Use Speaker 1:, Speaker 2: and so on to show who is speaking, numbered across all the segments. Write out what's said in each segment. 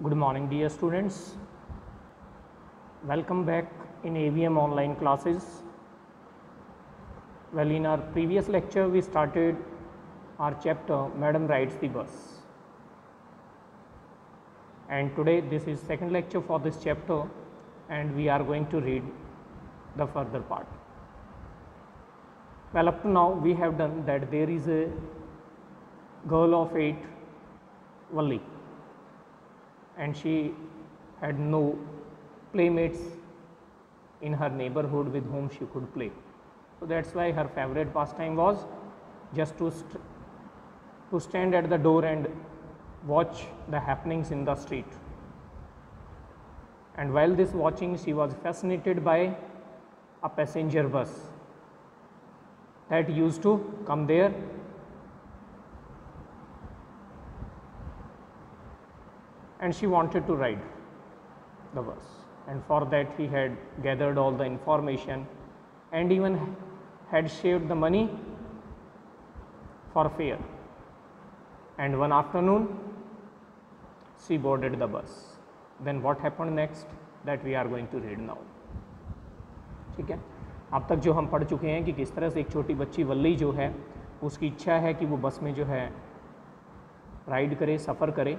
Speaker 1: Good morning, dear students. Welcome back in AVM online classes. Well, in our previous lecture, we started our chapter Madam Rides the Bus. And today, this is second lecture for this chapter, and we are going to read the further part. Well, up to now, we have done that there is a girl of 8, Valli, and she had no playmates in her neighborhood with whom she could play. So that's why her favorite pastime was just to stand at the door and watch the happenings in the street. And while this watching, she was fascinated by a passenger bus that used to come there and she wanted to ride the bus, and for that he had gathered all the information and even had saved the money for fare. And one afternoon she boarded the bus. Then what happened next, that we are going to read now. ठीक है, अब तक जो हम पढ़ चुके हैं कि किस तरह से एक छोटी बच्ची वल्ली जो है उसकी इच्छा है कि वो बस में जो है राइड करे, सफ़र करे,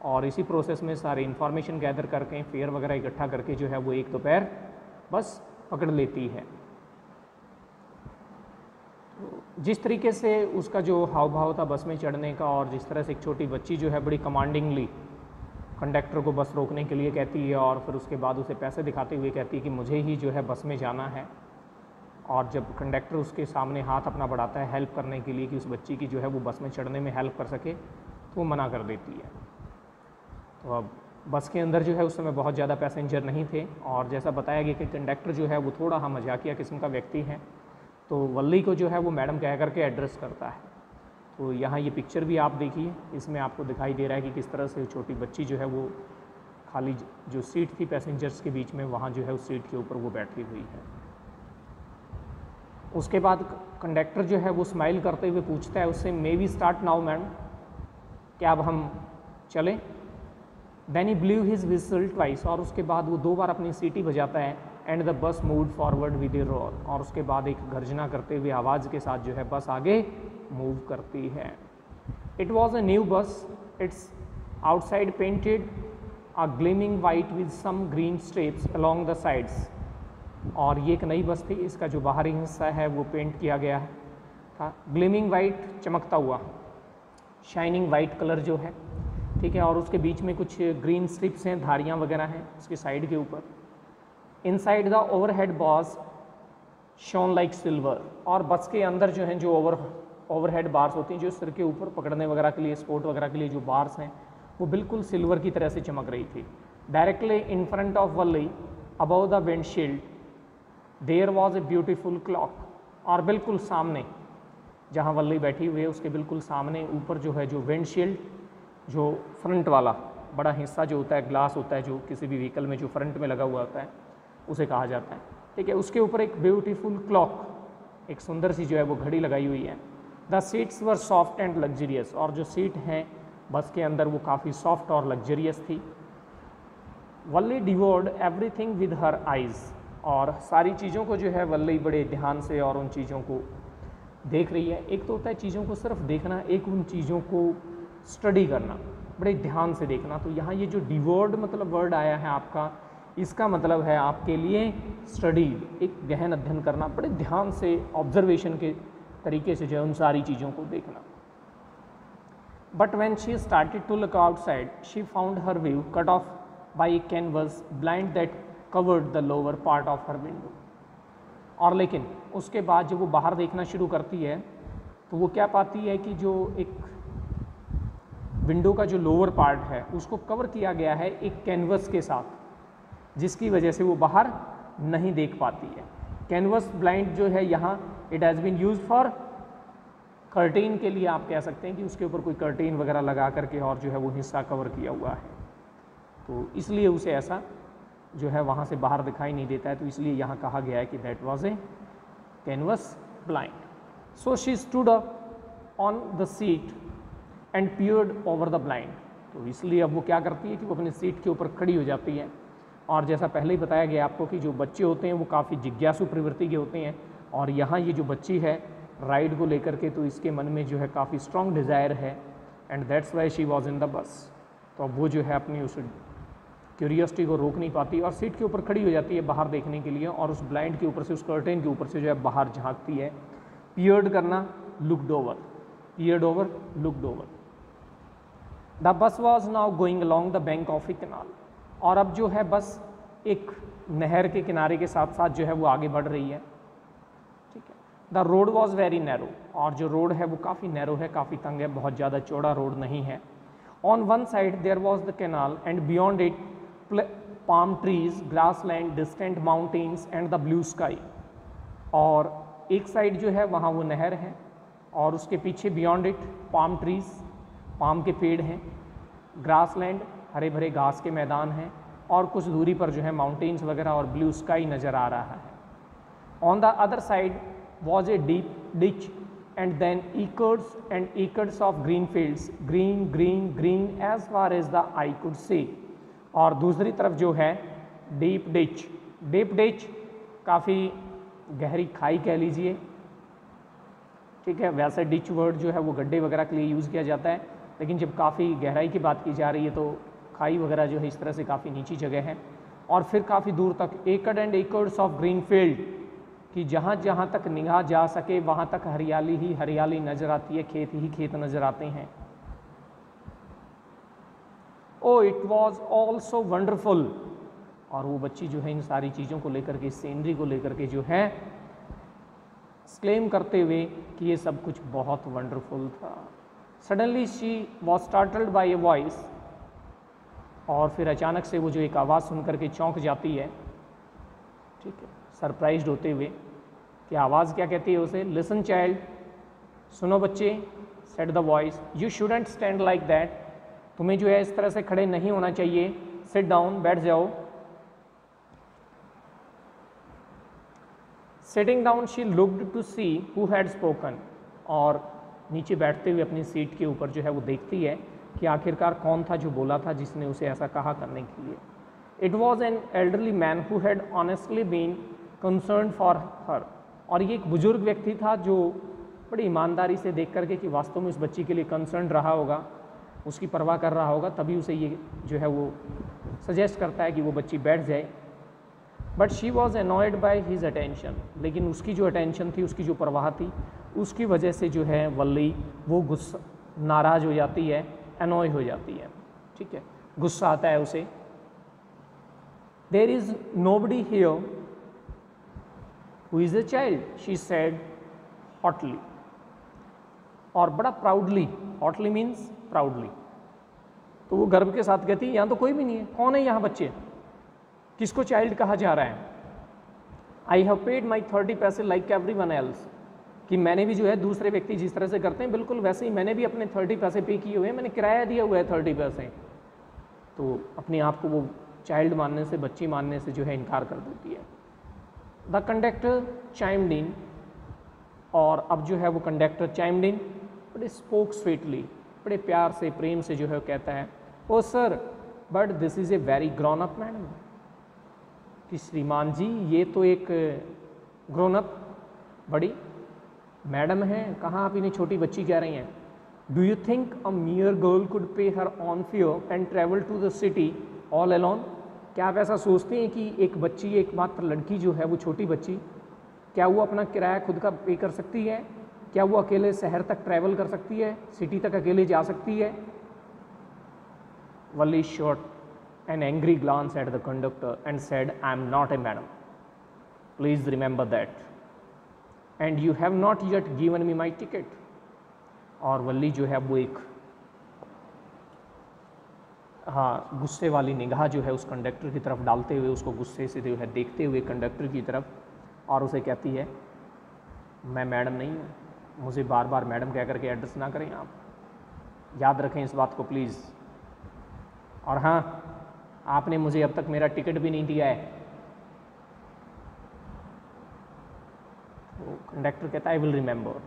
Speaker 1: और इसी प्रोसेस में सारे इन्फॉर्मेशन गैदर करके फेयर वगैरह इकट्ठा करके जो है वो एक दोपहर बस पकड़ लेती है। जिस तरीके से उसका जो हाव भाव था बस में चढ़ने का, और जिस तरह से एक छोटी बच्ची जो है बड़ी कमांडिंगली कंडक्टर को बस रोकने के लिए कहती है और फिर उसके बाद उसे पैसे दिखाते हुए कहती है कि मुझे ही जो है बस में जाना है, और जब कंडक्टर उसके सामने हाथ अपना बढ़ाता है हेल्प करने के लिए कि उस बच्ची की जो है वो बस में चढ़ने में हेल्प कर सके, तो वो मना कर देती है। तो अब बस के अंदर जो है उस समय बहुत ज़्यादा पैसेंजर नहीं थे, और जैसा बताया गया कि कंडक्टर जो है वो थोड़ा मजाकिया किस्म का व्यक्ति है, तो वल्ली को जो है वो मैडम कह करके एड्रेस करता है। तो यहाँ ये पिक्चर भी आप देखिए, इसमें आपको दिखाई दे रहा है कि किस तरह से छोटी बच्ची जो है वो खाली जो सीट थी पैसेंजर्स के बीच में, वहाँ जो है उस सीट के ऊपर वो बैठी हुई है। उसके बाद कंडक्टर जो है वो स्माइल करते हुए पूछता है उससे, may we start now madam, क्या अब हम चलें? Then he blew his whistle twice, और उसके बाद वो 2 बार अपनी सीटी बजाता है, and the bus move forward with A roar, और उसके बाद एक गर्जना करते हुए आवाज़ के साथ जो है बस आगे मूव करती है। It was a new bus, its outside painted a gleaming white with some green stripes along the sides, और ये एक नई बस थी, इसका जो बाहरी हिस्सा है वो पेंट किया गया था ग्लीमिंग वाइट, चमकता हुआ, शाइनिंग वाइट कलर जो है, ठीक है, और उसके बीच में कुछ ग्रीन स्ट्रिप्स हैं, धारियाँ वगैरह हैं उसके साइड के ऊपर। Inside the overhead bars shown like silver, और बस के अंदर जो हैं जो ओवरहेड बार्स होती हैं जो सिर के ऊपर पकड़ने वगैरह के लिए, स्पोर्ट वगैरह के लिए जो बार्स हैं वो बिल्कुल सिल्वर की तरह से चमक रही थी। Directly in front of Valli above the windshield there was a beautiful clock, और बिल्कुल सामने जहाँ वल्ली बैठी हुई है उसके बिल्कुल सामने ऊपर जो है जो विंडशील्ड, जो फ्रंट वाला बड़ा हिस्सा जो होता है, ग्लास होता है जो किसी भी व्हीकल में जो फ्रंट में लगा हुआ होता है उसे कहा जाता है, ठीक है, उसके ऊपर एक ब्यूटीफुल क्लॉक, एक सुंदर सी जो है वो घड़ी लगाई हुई है। The seats were soft and luxurious, और जो सीट हैं बस के अंदर वो काफ़ी सॉफ्ट और लग्जरियस थी। वल्ली डिवोर्ड एवरीथिंग विद हर आइज़, और सारी चीज़ों को जो है वल्ली बड़े ध्यान से और उन चीज़ों को देख रही है। एक तो होता है चीज़ों को सिर्फ देखना, एक उन चीज़ों को स्टडी करना, बड़े ध्यान से देखना। तो यहाँ ये जो डिवोर्ड मतलब वर्ड आया है आपका, इसका मतलब है आपके लिए स्टडी, एक गहन अध्ययन करना, बड़े ध्यान से ऑब्जर्वेशन के तरीके से जो है उन सारी चीज़ों को देखना। But when she started to look outside she found her view cut off by a canvas blind that covered the lower part of her window, और लेकिन उसके बाद जब वो बाहर देखना शुरू करती है तो वो क्या पाती है कि जो एक विंडो का जो लोअर पार्ट है उसको कवर किया गया है एक कैनवस के साथ, जिसकी वजह से वो बाहर नहीं देख पाती है। कैनवस ब्लाइंड जो है यहाँ it has been use for curtain के लिए, आप कह सकते हैं कि उसके ऊपर कोई कर्टेन वगैरह लगा करके और जो है वो हिस्सा कवर किया हुआ है, तो इसलिए उसे ऐसा जो है वहाँ से बाहर दिखाई नहीं देता है, तो इसलिए यहाँ कहा गया है कि that was a canvas blind. So she stood up on the seat and peered over the blind, तो इसलिए अब वो क्या करती है कि वो अपनी सीट के ऊपर खड़ी हो जाती है। और जैसा पहले ही बताया गया आपको कि जो बच्चे होते हैं वो काफ़ी जिज्ञासु प्रवृत्ति के होते हैं, और यहाँ ये जो बच्ची है राइड को लेकर के, तो इसके मन में जो है काफ़ी स्ट्रॉन्ग डिज़ायर है, and that's why she was in the bus. तो अब वो जो है अपनी उस क्यूरियोसिटी को रोक नहीं पाती और सीट के ऊपर खड़ी हो जाती है बाहर देखने के लिए, और उस ब्लाइंड के ऊपर से, उस कर्टेन के ऊपर से जो है बाहर झांकती है। पियर्ड करना, looked over, peered over, looked over. The bus was now going along the bank of A canal. और अब जो है बस एक नहर के किनारे के साथ साथ जो है वो आगे बढ़ रही है, ठीक है। The road was very narrow, और जो रोड है वो काफ़ी नैरो है, काफ़ी तंग है, बहुत ज़्यादा चौड़ा रोड नहीं है। On one side there was the canal and beyond it palm trees, grassland, distant mountains and the blue sky। और एक साइड जो है वहाँ वो नहर है, और उसके पीछे beyond it palm trees, palm के पेड़ हैं, ग्रासलैंड, हरे भरे घास के मैदान हैं, और कुछ दूरी पर जो है माउंटेन्स वगैरह और ब्लू स्काई नज़र आ रहा है। On the other side was a deep ditch and then acres and acres of green fields, green green green as far as the eye could see। और दूसरी तरफ जो है डीप डिच, डीप डिच काफ़ी गहरी खाई कह लीजिए, ठीक है। वैसे डिच वर्ड जो है वो गड्ढे वगैरह के लिए यूज़ किया जाता है, लेकिन जब काफ़ी गहराई की बात की जा रही है तो खाई वगैरह जो है इस तरह से काफ़ी नीची जगह है। और फिर काफ़ी दूर तक एकड़ and acres of green field, कि जहाँ जहाँ तक निगाह जा सके वहाँ तक हरियाली ही हरियाली नज़र आती है, खेत ही खेत नज़र आते हैं। Oh it was all so wonderful. और वो बच्ची जो है इन सारी चीज़ों को लेकर के, सीनरी को लेकर के जो है क्लेम करते हुए कि ये सब कुछ बहुत वंडरफुल था। Suddenly she was startled by a voice, और फिर अचानक से वो जो एक आवाज़ सुन करके चौंक जाती है, ठीक है, सरप्राइज्ड होते हुए। कि आवाज़ क्या कहती है उसे? लिसन चाइल्ड, सुनो बच्चे, said the voice, you shouldn't stand like that, तुम्हें जो है इस तरह से खड़े नहीं होना चाहिए, सिट डाउन, बैठ जाओ। Sitting down she looked to see who had spoken, और नीचे बैठते हुए अपनी सीट के ऊपर जो है वो देखती है कि आखिरकार कौन था जो बोला था, जिसने उसे ऐसा कहा करने के लिए। It was an elderly man who had honestly been concern for her, और ये एक बुजुर्ग व्यक्ति था जो बड़ी ईमानदारी से देख करके कि वास्तव में उस बच्ची के लिए कंसर्न रहा होगा, उसकी परवाह कर रहा होगा, तभी उसे ये जो है वो सजेस्ट करता है कि वो बच्ची बैठ जाए। But she was annoyed by his attention, लेकिन उसकी जो अटेंशन थी, उसकी जो परवाह थी, उसकी वजह से जो है वल्ली वो गुस्सा, नाराज़ हो जाती है, एनॉय हो जाती है, ठीक है, गुस्सा आता है उसे। There is nobody here who is a child, she said hotly, और बड़ा प्राउडली, हॉटली मीन्स प्राउडली, तो वो गर्व के साथ कहती है यहाँ तो कोई भी नहीं है, कौन है यहाँ बच्चे, किसको चाइल्ड कहा जा रहा है? आई हैव पेड माई 30 पैसे लाइक एवरी वन एल्स, कि मैंने भी जो है दूसरे व्यक्ति जिस तरह से करते हैं बिल्कुल वैसे ही मैंने भी अपने 30 पैसे पे किए हुए हैं, मैंने किराया दिया हुआ है 30 पैसे। तो अपने आप को वो चाइल्ड मानने से, बच्ची मानने से जो है इनकार कर देती है। द कंडक्टर चाइम्ड इन, और अब जो है वो कंडक्टर चाइम्ड इन, बड़े स्पोक स्वीटली, बड़े प्यार से, प्रेम से जो है कहता है, oh sir but this is a very grown up madam, कि श्रीमान जी ये तो एक ग्रोन अप बड़ी मैडम है, कहाँ आप इन्हें छोटी बच्ची कह रही हैं। Do you think a mere girl could pay her own fare and travel to the city all alone, क्या आप ऐसा सोचते हैं कि एक बच्ची, एकमात्र लड़की जो है वो छोटी बच्ची, क्या वो अपना किराया खुद का पे कर सकती है? क्या वो अकेले शहर तक ट्रैवल कर सकती है, सिटी तक अकेले जा सकती है? Valli shot an angry glance at the conductor and said, I am not a madam, please remember that, and you have not yet given me my ticket. और वल्ली जो है वो एक गुस्से वाली निगाह जो है उस कंडक्टर की तरफ डालते हुए, उसको गुस्से से जो है देखते हुए कंडक्टर की तरफ, और उसे कहती है, मैं मैडम नहीं हूँ, मुझे बार बार मैडम कह करके एड्रेस ना करें आप, याद रखें इस बात को प्लीज़। और हाँ, आपने मुझे अब तक मेरा टिकट भी नहीं दिया है। तो कंडक्टर कहता है, I will remember,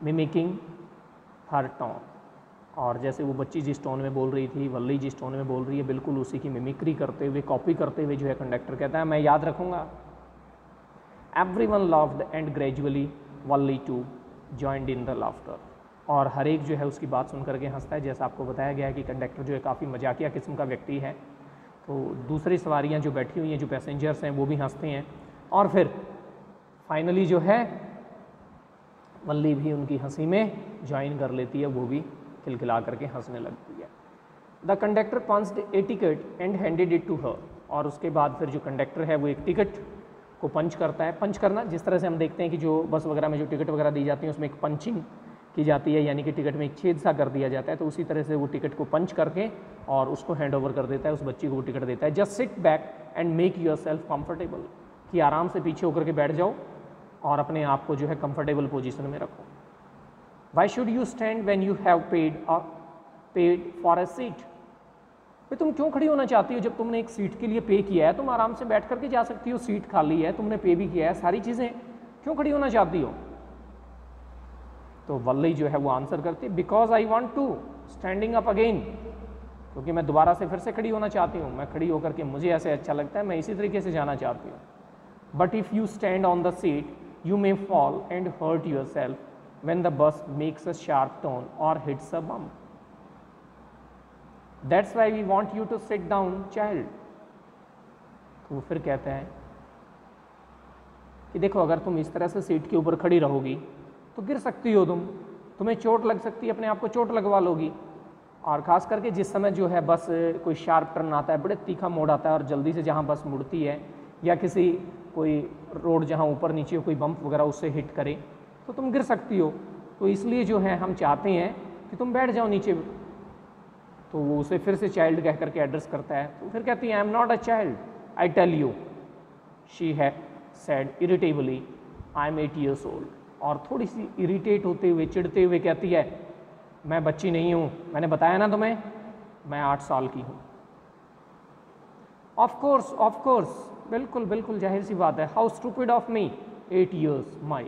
Speaker 1: mimicking her tone, और जैसे वो बच्ची जिस टोन में बोल रही थी, वल्ली जिस टोन में बोल रही है, बिल्कुल उसी की मिमिक्री करते हुए, कॉपी करते हुए जो है कंडक्टर कहता है मैं याद रखूँगा। Everyone loved and gradually Valli too joined in the laughter. और हर एक जो है उसकी बात सुन करके हंसता है। जैसा आपको बताया गया है कि कंडक्टर जो है काफ़ी मजाकिया किस्म का व्यक्ति है, तो दूसरी सवारियाँ जो बैठी हुई हैं, जो पैसेंजर्स हैं, वो भी हंसते हैं। और फिर फाइनली जो है वल्ली भी उनकी हंसी में ज्वाइन कर लेती है, वो भी खिलखिला करके हंसने लगती है। The conductor punched a ticket and handed it to her. और उसके बाद फिर जो कंडक्टर है वो एक टिकट को पंच करता है। पंच करना जिस तरह से हम देखते हैं कि जो बस वगैरह में जो टिकट वगैरह दी जाती है उसमें एक पंचिंग की जाती है, यानी कि टिकट में एक छेद सा कर दिया जाता है, तो उसी तरह से वो टिकट को पंच करके और उसको हैंड ओवर कर देता है, उस बच्ची को वो टिकट देता है। Just sit back and make your self comfortable, कि आराम से पीछे होकर के बैठ जाओ और अपने आप को जो है कंफर्टेबल पोजीशन में रखो। Why should you stand when you have paid for a seat. भाई तुम क्यों खड़ी होना चाहती हो जब तुमने एक सीट के लिए पे किया है? तुम आराम से बैठ करके जा सकती हो, सीट खाली है, तुमने पे भी किया है, सारी चीज़ें, क्यों खड़ी होना चाहती हो? तो वल्ली जो है वो आंसर करती है because I want to standing up again, क्योंकि मैं दोबारा से फिर से खड़ी होना चाहती हूँ, मैं खड़ी होकर के मुझे ऐसे अच्छा लगता है, मैं इसी तरीके से जाना चाहती हूँ। But if you stand on the seat you may fall and hurt yourself when the bus makes a sharp turn or hits a bump. That's why we want you to sit down child. तो वो फिर कहते हैं कि देखो अगर तुम इस तरह से सीट के ऊपर खड़ी रहोगी तो गिर सकती हो, तुम्हें चोट लग सकती है, अपने आप को चोट लगवा लोगी। और ख़ास करके जिस समय जो है बस कोई शार्प टर्न आता है, बड़े तीखा मोड़ आता है और जल्दी से जहाँ बस मुड़ती है, या किसी कोई रोड जहाँ ऊपर नीचे कोई बम्प वगैरह उससे हिट करे तो तुम गिर सकती हो। तो इसलिए जो है हम चाहते हैं कि तुम बैठ जाओ नीचे। तो वो उसे फिर से चाइल्ड कह करके एड्रेस करता है। तो फिर कहती है I am not a child, I tell you, she had said irritably, I am 8 years old। और थोड़ी सी इरिटेट होते हुए, चिढ़ते हुए कहती है मैं बच्ची नहीं हूँ, मैंने बताया ना तुम्हें, मैं 8 साल की हूँ। ऑफ कोर्स, बिल्कुल बिल्कुल जाहिर सी बात है। How stupid of me, 8 years माई।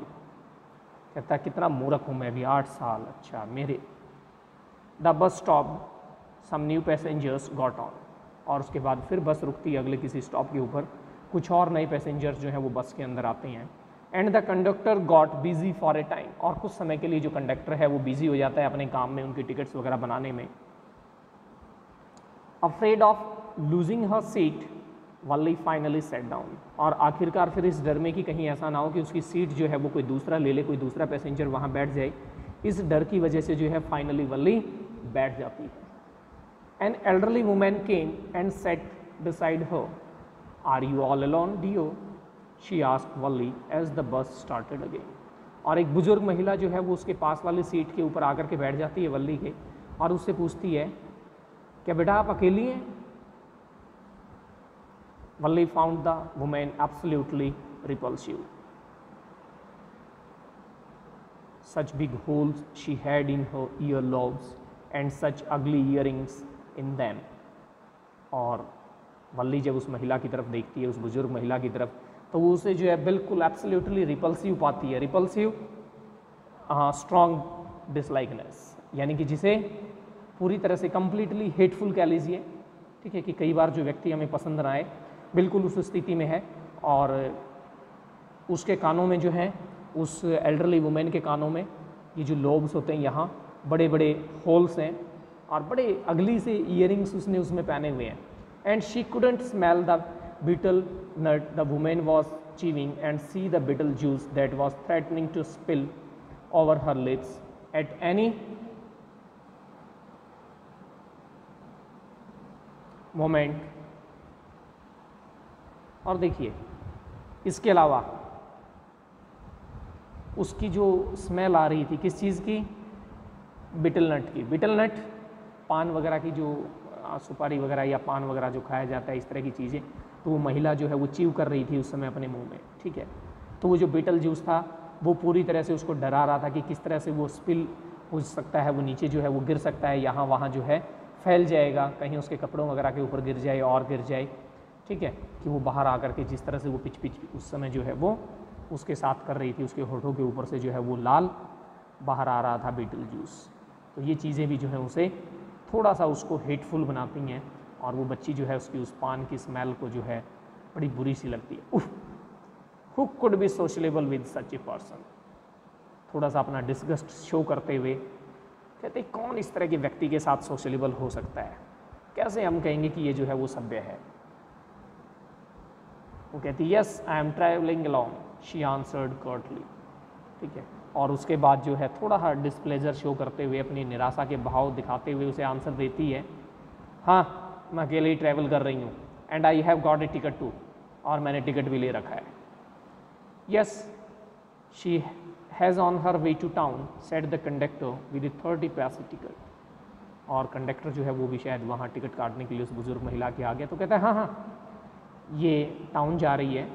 Speaker 1: कहता है कितना मूर्ख हूँ मैं भी, 8 साल, अच्छा मेरे। The bus stop, some new passengers got on. और उसके बाद फिर बस रुकती है अगले किसी स्टॉप के ऊपर, कुछ और नए पैसेंजर्स जो हैं वो बस के अंदर आते हैं। And the conductor got busy for a time. और कुछ समय के लिए जो कंडक्टर है वो बिजी हो जाता है अपने काम में, उनकी टिकट्स वगैरह बनाने में। Afraid of losing her seat Valli finally set down. और आखिरकार फिर इस डर में कि कहीं ऐसा ना हो कि उसकी सीट जो है वो कोई दूसरा ले ले, कोई दूसरा पैसेंजर वहाँ बैठ जाए, इस डर की वजह से जो है फाइनली वल्ली बैठ जाती है। An elderly women came and set beside her. Are you all alone, dear? She asked Valli as the bus started again. और एक बुजुर्ग महिला जो है वो उसके पास वाली सीट के ऊपर आकर के बैठ जाती है वल्ली के, और उससे पूछती है क्या बेटा आप अकेली हैं? Valli found the woman absolutely repulsive. Such big holes she had in her earlobes and such ugly earrings in them. और वल्ली जब उस महिला की तरफ देखती है, उस बुजुर्ग महिला की तरफ, तो वो उसे जो है बिल्कुल एब्सोल्युटली रिपल्सिव पाती है। रिपल्सिव, स्ट्रॉन्ग डिसलाइकनेस, यानी कि जिसे पूरी तरह से कंप्लीटली हेटफुल कह लीजिए, ठीक है, कि कई बार जो व्यक्ति हमें पसंद ना आए, बिल्कुल उस स्थिति में है। और उसके कानों में जो है, उस एल्डरली वुमेन के कानों में ये जो लोब्स होते हैं यहाँ बड़े बड़े होल्स हैं और बड़े अगली से ईयरिंग्स उसने उसमें पहने हुए हैं। And she couldn't smell the betel nut the woman was chewing and see the betel juice that was threatening to spill over her lips at any moment. और देखिए इसके अलावा उसकी जो स्मेल आ रही थी किस चीज़ की? बीटल नट की। बीटल नट पान वगैरह की, जो सुपारी वगैरह या पान वगैरह जो खाया जाता है, इस तरह की चीज़ें, तो वो महिला जो है वो चीव कर रही थी उस समय अपने मुंह में, ठीक है। तो वो जो बीटल जूस था वो पूरी तरह से उसको डरा रहा था कि किस तरह से वो स्पिल हो सकता है, वो नीचे जो है वो गिर सकता है, यहाँ वहाँ जो है फैल जाएगा, कहीं उसके कपड़ों वगैरह के ऊपर गिर जाए और गिर जाए, ठीक है, कि वो बाहर आकर के जिस तरह से वो पिच पिच उस समय जो है वो उसके साथ कर रही थी, उसके होठों के ऊपर से जो है वो लाल बाहर आ रहा था बीटल जूस। तो ये चीज़ें भी जो है उसे थोड़ा सा उसको हेटफुल बनाती हैं, और वो बच्ची जो है उसकी उस पान की स्मेल को जो है बड़ी बुरी सी लगती है। उफ, who could be sociable with such a person. थोड़ा सा अपना डिस्गस्ट शो करते हुए कहते कौन इस तरह के व्यक्ति के साथ सोशलेबल हो सकता है, कैसे हम कहेंगे कि ये जो है वो सभ्य है। वो कहती yes I am travelling along, she answered Curtly. ठीक है, और उसके बाद जो है थोड़ा सा डिस्प्लेजर शो करते हुए, अपनी निराशा के भाव दिखाते हुए उसे आंसर देती है, हाँ मैं अकेले ही ट्रैवल कर रही हूँ, and I have got a ticket too, और मैंने टिकट भी ले रखा है। Yes she has on her way to town said the conductor with a 30 paise ticket. और कंडक्टर जो है वो भी शायद वहाँ टिकट काटने के लिए उस बुजुर्ग महिला के आ गया, तो कहता है हाँ हाँ ये टाउन जा रही है,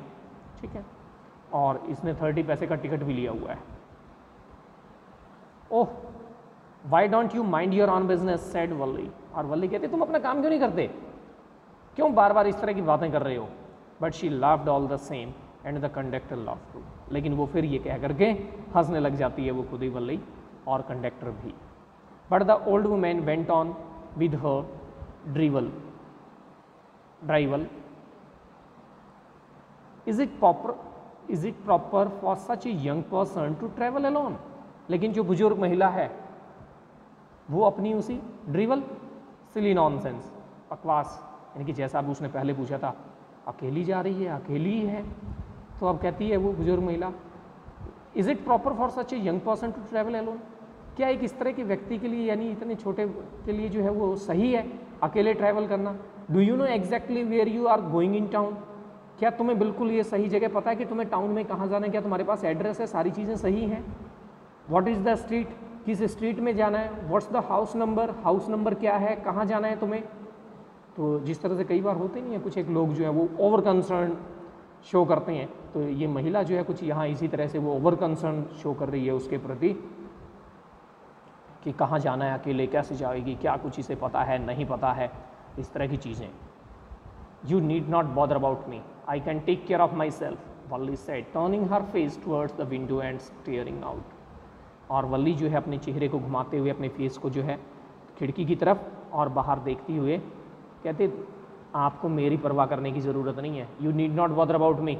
Speaker 1: ठीक है, और इसने 30 पैसे का टिकट भी लिया हुआ है। Oh why don't you mind your own business said Valli. और वल्ली कहते तुम अपना काम क्यों नहीं करते, क्यों बार बार इस तरह की बातें कर रहे हो। But she laughed all the same and the conductor laughed too. लेकिन वो फिर ये कह करके हंसने लग जाती है, वो खुद ही वल्ली और कंडक्टर भी। But the old woman went on with her drivel is it proper for such a young person to travel alone. लेकिन जो बुजुर्ग महिला है वो अपनी उसी ड्रिवल सिली नॉनसेंस बकवास, यानी कि जैसा अब उसने पहले पूछा था अकेली जा रही है, अकेली ही है, तो अब कहती है वो बुजुर्ग महिला is it proper for such a young person to travel alone. क्या एक इस तरह के व्यक्ति के लिए, यानी इतने छोटे के लिए जो है वो सही है अकेले ट्रैवल करना। Do you know exactly where you are going in town. क्या तुम्हें बिल्कुल ये सही जगह पता है कि तुम्हें टाउन में कहाँ जाना है, क्या तुम्हारे पास एड्रेस है, सारी चीज़ें सही हैं। व्हाट इज़ द स्ट्रीट, किस स्ट्रीट में जाना है, व्हाट्स द हाउस नंबर क्या है, कहाँ जाना है तुम्हें। तो जिस तरह से कई बार होते नहीं है कुछ एक लोग जो है वो ओवर कंसर्न शो करते हैं, तो ये महिला जो है कुछ यहाँ इसी तरह से वो ओवर कंसर्न शो कर रही है उसके प्रति कि कहाँ जाना है, अकेले कैसे जाएगी, क्या कुछ इसे पता है नहीं पता है, इस तरह की चीज़ें। You need not bother about me, I can take care of myself, Valli said turning her face towards the window and staring out. और वल्ली जो है अपने चेहरे को घुमाते हुए अपने फेस को जो है खिड़की की तरफ और बाहर देखती हुए कहते आपको मेरी परवाह करने की ज़रूरत नहीं है। You need not bother about me,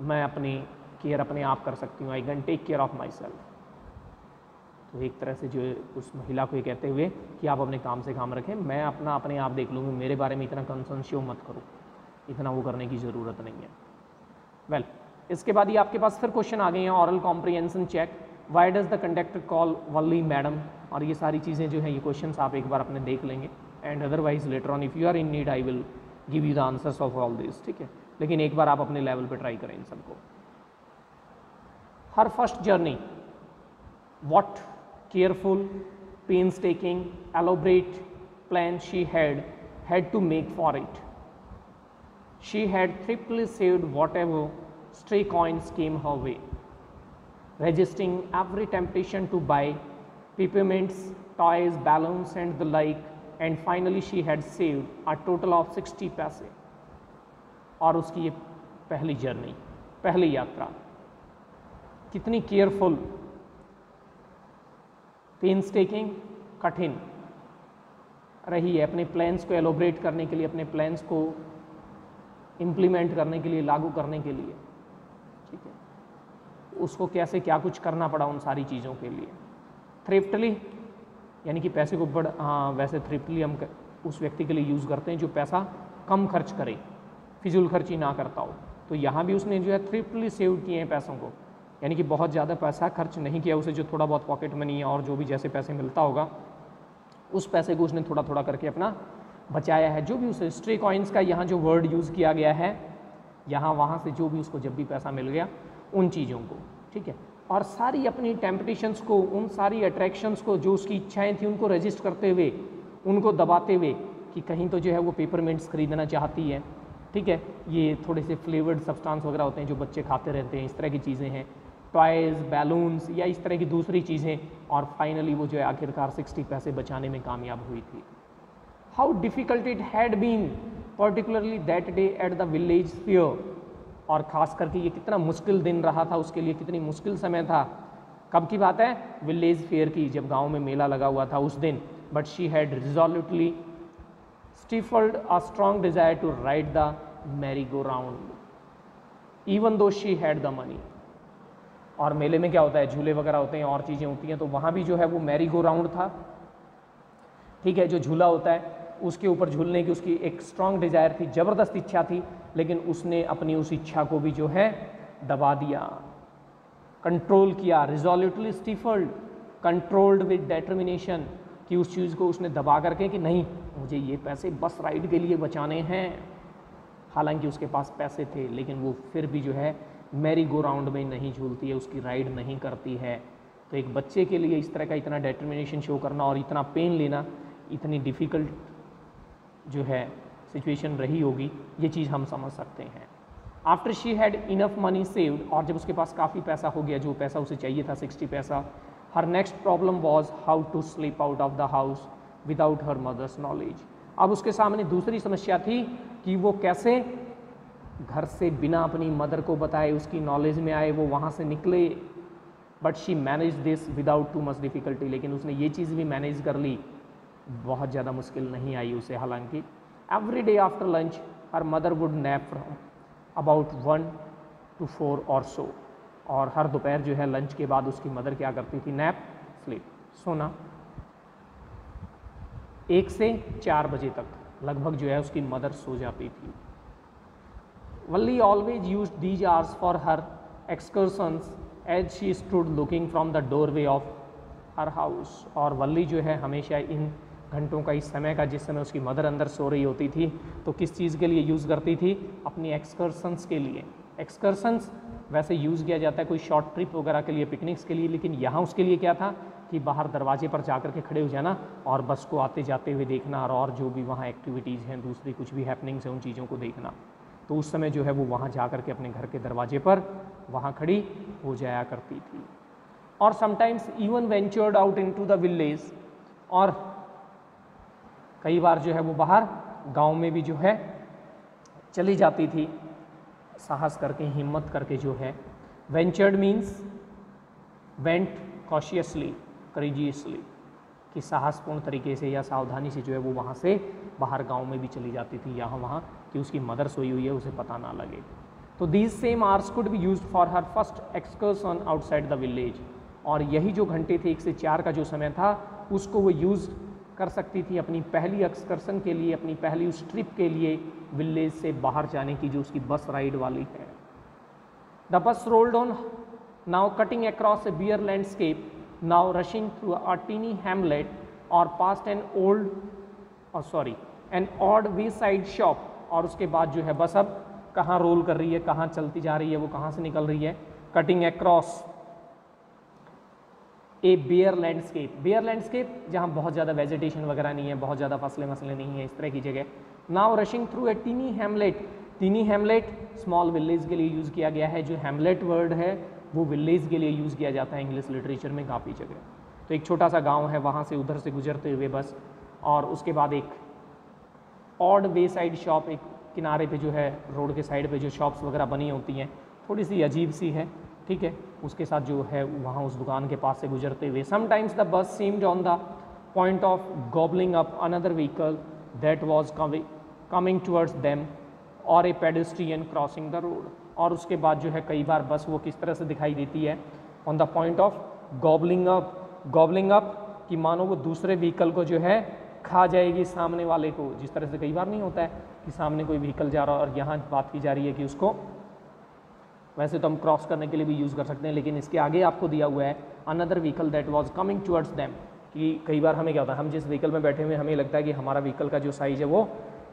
Speaker 1: मैं अपनी केयर अपने आप कर सकती हूँ, I can take care of myself. तो एक तरह से जो उस महिला को ये कहते हुए कि आप अपने काम से काम रखें, मैं अपना अपने आप देख लूँगी, मेरे बारे में इतना कंसर्न शो मत करो, इतना वो करने की ज़रूरत नहीं है। वेल इसके बाद ये आपके पास फिर क्वेश्चन आ गए हैं, aural comprehension check, why does the conductor call Valli madam. और ये सारी चीज़ें जो हैं ये क्वेश्चंस आप एक बार अपने देख लेंगे, and otherwise later on if you are in need I will give you the answers of all this. ठीक है, लेकिन एक बार आप अपने लेवल पे ट्राई करें इन सबको। Her first journey, what careful painstaking elaborate plan she had to make for it. She had thriftily saved whatever stray coins came her way, resisting every temptation to buy peppermints, toys, balloons and the like, and finally she had saved a total of 60 पैसे। और उसकी ये पहली journey, पहली यात्रा कितनी careful, पेनस्टेकिंग, कठिन रही है अपने प्लान्स को एलोबरेट करने के लिए, अपने प्लान्स को इम्प्लीमेंट करने के लिए, लागू करने के लिए। ठीक है, उसको कैसे क्या कुछ करना पड़ा उन सारी चीज़ों के लिए। थ्रिफ्टली यानी कि पैसे को वैसे थ्रिफ्टली हम उस व्यक्ति के लिए यूज़ करते हैं जो पैसा कम खर्च करे, फिजूल खर्ची ना करता हो। तो यहाँ भी उसने जो है थ्रिफ्टली सेव किए हैं पैसों को, यानी कि बहुत ज़्यादा पैसा खर्च नहीं किया, उसे जो थोड़ा बहुत पॉकेट मनी है और जो भी जैसे पैसे मिलता होगा उस पैसे को उसने थोड़ा थोड़ा करके अपना बचाया है। जो भी उसे स्ट्रे कॉइन्स का यहाँ जो वर्ड यूज़ किया गया है, यहाँ वहाँ से जो भी उसको जब भी पैसा मिल गया उन चीज़ों को, ठीक है, और सारी अपनी टेम्पटेशंस को, उन सारी अट्रैक्शंस को, जो उसकी इच्छाएँ थी उनको रजिस्ट करते हुए, उनको दबाते हुए कि कहीं तो जो है वो पेपरमिंट्स खरीदना चाहती है। ठीक है, ये थोड़े से फ्लेवर्ड सब्सटेंस वगैरह होते हैं जो बच्चे खाते रहते हैं, इस तरह की चीज़ें हैं, टॉयज़, बैलून्स या इस तरह की दूसरी चीज़ें, और फाइनली वो जो है आखिरकार 60 पैसे बचाने में कामयाब हुई थी। How difficult it had been particularly that day at the village fair, और ख़ास करके ये कितना मुश्किल दिन रहा था उसके लिए, कितनी मुश्किल समय था, कब की बात है? विलेज फेयर की, जब गांव में मेला लगा हुआ था उस दिन। But she had resolutely stifled a strong desire to ride the merry-go-round even though she had the money। और मेले में क्या होता है, झूले वगैरह होते हैं और चीज़ें होती हैं, तो वहाँ भी जो है वो मैरी गो राउंड था, ठीक है, जो झूला होता है उसके ऊपर झूलने की उसकी एक स्ट्रांग डिज़ायर थी, ज़बरदस्त इच्छा थी, लेकिन उसने अपनी उस इच्छा को भी जो है दबा दिया, कंट्रोल किया, रिजोल्यूटली स्टिफल्ड, कंट्रोल्ड विद डिटर्मिनेशन, कि उस चीज़ को उसने दबा करके कि नहीं मुझे ये पैसे बस राइड के लिए बचाने हैं। हालांकि उसके पास पैसे थे, लेकिन वो फिर भी जो है मैरी गो राउंड में नहीं झूलती है, उसकी राइड नहीं करती है। तो एक बच्चे के लिए इस तरह का इतना डिटर्मिनेशन शो करना और इतना पेन लेना, इतनी डिफ़िकल्ट जो है सिचुएशन रही होगी, ये चीज़ हम समझ सकते हैं। After she had enough money saved, और जब उसके पास काफ़ी पैसा हो गया, जो पैसा उसे चाहिए था 60 पैसा, her next problem was how to slip out of the house without her mother's knowledge. अब उसके सामने दूसरी समस्या थी कि वो कैसे घर से बिना अपनी मदर को बताए, उसकी नॉलेज में आए, वो वहाँ से निकले। But she manage this without too much difficulty, लेकिन उसने ये चीज़ भी मैनेज कर ली, बहुत ज़्यादा मुश्किल नहीं आई उसे। हालांकि every day after lunch her mother would nap from about 1 to 4 और सो, और हर दोपहर जो है लंच के बाद उसकी मदर क्या करती थी, नैप, स्लीप, सोना, 1 से 4 बजे तक लगभग जो है उसकी मदर सो जाती थी। Valli always use these hours for her excursions as she stood looking from the doorway of her house, और वल्ली जो है हमेशा इन घंटों का, इस समय का, जिस समय उसकी मदर अंदर सो रही होती थी, तो किस चीज़ के लिए यूज़ करती थी, अपनी एक्सकर्सन्स के लिए। एक्सकर्सन्स वैसे यूज़ किया जाता है कोई शॉर्ट ट्रिप वगैरह के लिए, पिकनिक्स के लिए, लेकिन यहाँ उसके लिए क्या था कि बाहर दरवाजे पर जा कर के खड़े हो जाना और बस को आते जाते हुए देखना, और जो भी वहाँ एक्टिविटीज़ हैं, दूसरी कुछ भी हैपनिंग्स हैं, उन चीज़ों को देखना। तो उस समय जो है वो वहाँ जा कर के अपने घर के दरवाजे पर वहाँ खड़ी हो जाया करती थी। और sometimes even ventured out into the village, और कई बार जो है वो बाहर गांव में भी जो है चली जाती थी, साहस करके, हिम्मत करके जो है। Ventured means went cautiously, courageously, कि साहसपूर्ण तरीके से या सावधानी से जो है वो वहाँ से बाहर गांव में भी चली जाती थी, यहाँ वहाँ, कि उसकी मदर सोई हुई है, उसे पता ना लगे। तो these same hours could be used for her first excursion outside the village, और यही जो घंटे थे 1 से 4 का जो समय था, उसको वो यूज़ कर सकती थी अपनी पहली एक्सकर्सन के लिए, अपनी पहली उस ट्रिप के लिए, विलेज से बाहर जाने की, जो उसकी बस राइड वाली है। The bus rolled on, now cutting across a bare landscape, now rushing through a tiny hamlet, और past an odd wayside shop, और उसके बाद जो है बस अब कहाँ रोल कर रही है, कहाँ चलती जा रही है, वो कहाँ से निकल रही है, कटिंग अक्रॉस ए बेयर लैंडस्केप, बेयर लैंडस्केप जहाँ बहुत ज़्यादा वेजिटेशन वगैरह नहीं है, बहुत ज़्यादा फसलें मसलें नहीं है, इस तरह की जगह। Now rushing through a tiny hamlet, tiny hamlet small village के लिए यूज़ किया गया है। जो हैमलेट वर्ड है वो विलेज के लिए यूज़ किया जाता है इंग्लिश लिटरेचर में काफ़ी जगह। तो एक छोटा सा गाँव है, वहाँ से उधर से गुजरते हुए बस, और उसके बाद एक ऑड वे साइड शॉप, एक किनारे पे जो है रोड के साइड पे जो शॉप्स वगैरह बनी होती हैं, थोड़ी सी अजीब सी है, ठीक है, उसके साथ जो है वहाँ उस दुकान के पास से गुजरते हुए। Sometimes the bus seemed on the point of gobbling up another vehicle that was coming towards them, or a pedestrian crossing the road, और उसके बाद जो है कई बार बस वो किस तरह से दिखाई देती है, on the point of gobbling up, कि मानो वो दूसरे व्हीकल को जो है खा जाएगी, सामने वाले को, जिस तरह से कई बार नहीं होता है कि सामने कोई व्हीकल जा रहा है और यहाँ बात की जा रही है कि उसको, वैसे तो हम क्रॉस करने के लिए भी यूज़ कर सकते हैं, लेकिन इसके आगे आपको दिया हुआ है another vehicle that was coming towards them, कि कई बार हमें क्या होता है, हम जिस व्हीकल में बैठे हुए हमें लगता है कि हमारा व्हीकल का जो साइज़ है वो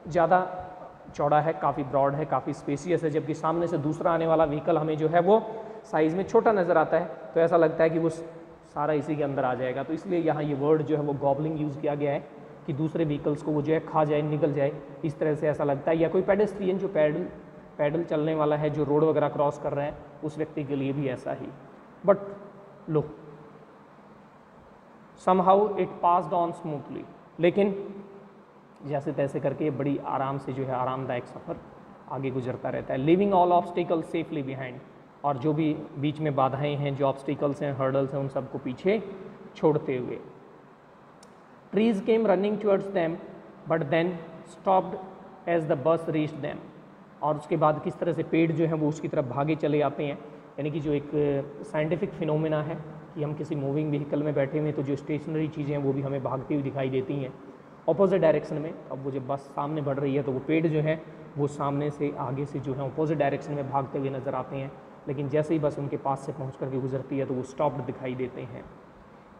Speaker 1: ज़्यादा चौड़ा है, काफ़ी ब्रॉड है, काफ़ी स्पेसियस है, जबकि सामने से दूसरा आने वाला व्हीकल हमें जो है वो साइज़ में छोटा नज़र आता है, तो ऐसा लगता है कि वो सारा इसी के अंदर आ जाएगा। तो इसलिए यहाँ ये वर्ड जो है वो गॉबलिंग यूज़ किया गया है, कि दूसरे व्हीकल्स को वो जो है खा जाए, निकल जाए, इस तरह से ऐसा लगता है। या कोई पेडेस्ट्रियन जो पैडल चलने वाला है, जो रोड वगैरह क्रॉस कर रहे हैं, उस व्यक्ति के लिए भी ऐसा ही। But lo somehow it passed on smoothly, लेकिन जैसे तैसे करके बड़ी आराम से जो है आरामदायक सफ़र आगे गुजरता रहता है। Living all obstacle safely behind, और जो भी बीच में बाधाएं हैं, जो ऑब्स्टिकल्स हैं, हर्डल्स हैं, उन सबको पीछे छोड़ते हुए। Trees came running towards them but then stopped as the bus reached them. और उसके बाद किस तरह से पेड़ जो हैं वो उसकी तरफ भागे चले आते हैं, यानी कि जो एक साइंटिफिक फिनोमेना है कि हम किसी मूविंग व्हीकल में बैठे हुए तो जो स्टेशनरी चीज़ें हैं वो भी हमें भागती हुई दिखाई देती हैं ऑपोजिट डायरेक्शन में। अब वो जब बस सामने बढ़ रही है तो वो पेड़ जो है वो सामने से आगे से जो है ऑपोजिट डायरेक्शन में भागते हुए नज़र आते हैं, लेकिन जैसे ही बस उनके पास से पहुँच करके गुजरती है तो वो स्टॉप्ड दिखाई देते हैं।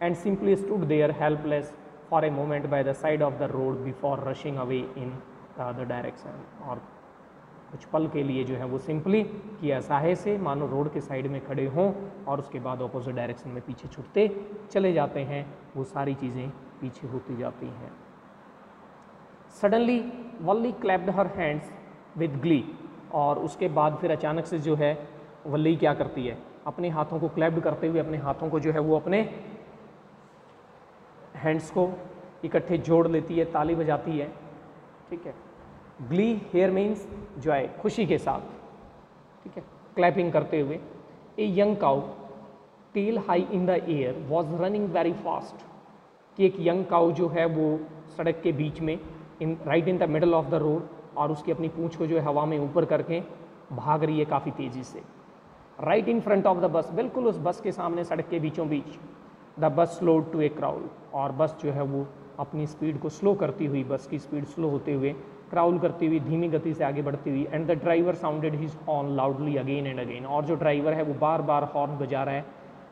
Speaker 1: And simply stood there helpless for a moment by the side of the road before rushing away in the other direction. और कुछ पल के लिए जो है वो सिंपली कि असहाय से मानो रोड के साइड में खड़े हों और उसके बाद ऑपोजिट डायरेक्शन में पीछे छुटते चले जाते हैं, वो सारी चीज़ें पीछे होती जाती हैं। Suddenly Valli clapped her hands with Glee. और उसके बाद फिर अचानक से जो है वल्ली क्या करती है, अपने हाथों को क्लैप्ड करते हुए अपने हाथों को जो है वो अपने हैंड्स को इकट्ठे जोड़ लेती है, ताली बजाती है। ठीक है, ग्ली हेयर मीन्स जॉय, खुशी के साथ। ठीक है, क्लैपिंग करते हुए। A young cow tail high in the air was running very fast. कि एक यंग काउ जो है वो सड़क के बीच में right in the middle of the road, और उसकी अपनी पूंछ को जो है हवा में ऊपर करके भाग रही है काफ़ी तेज़ी से। Right in front of the bus, बिल्कुल उस बस के सामने सड़क के बीचों बीच। The bus slowed to a crawl, और बस जो है वो अपनी स्पीड को स्लो करती हुई, बस की स्पीड स्लो होते हुए, क्राउल करती हुई, धीमी गति से आगे बढ़ती हुई। And the driver sounded his horn loudly again and again. और जो ड्राइवर है वो बार बार हॉर्न बजा रहा है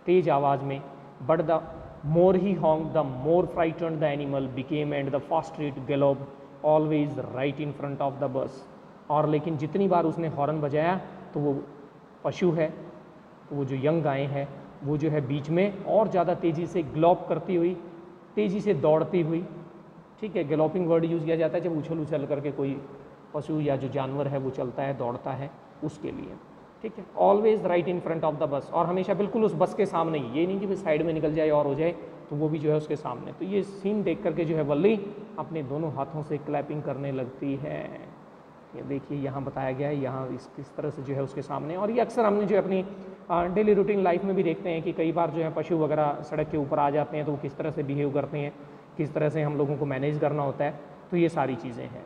Speaker 1: तेज आवाज़ में। But the more he honked the more frightened the animal became and the fast it gallop always right in front of the bus. और लेकिन जितनी बार उसने हॉर्न बजाया तो वो पशु है, तो वो जो यंग गाय है वो जो है बीच में और ज़्यादा तेज़ी से ग्लोप करती हुई, तेज़ी से दौड़ती हुई। ठीक है, गैलोपिंग वर्ड यूज़ किया जाता है जब उछल उछल करके कोई पशु या जो जानवर है वो चलता है, दौड़ता है, उसके लिए। ठीक है, always right in front of the bus, और हमेशा बिल्कुल उस बस के सामने ही, ये नहीं कि भाई साइड में निकल जाए और हो जाए, तो वो भी जो है उसके सामने। तो ये सीन देख करके जो है वल्ली अपने दोनों हाथों से क्लैपिंग करने लगती है। ये देखिए यहाँ बताया गया है, यहाँ किस तरह से जो है उसके सामने। और ये अक्सर हमने जो है अपनी डेली रूटीन लाइफ में भी देखते हैं कि कई बार जो है पशु वगैरह सड़क के ऊपर आ जाते हैं तो वो किस तरह से बिहेव करते हैं, किस तरह से हम लोगों को मैनेज करना होता है। तो ये सारी चीज़ें हैं।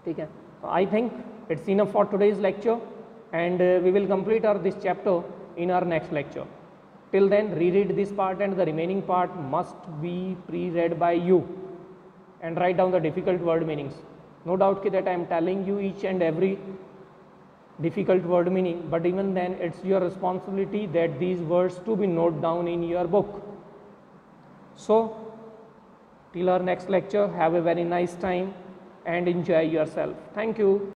Speaker 1: ठीक है, तो I think it's enough for today's lecture, and we will complete this chapter in our next lecture. Till then, reread this part, and the remaining part must be pre-read by you, and write down the difficult word meanings. No doubt that I am telling you each and every difficult word meaning, but even then it's your responsibility that these words to be noted down in your book. So till our next lecture, have a very nice time and enjoy yourself. Thank you.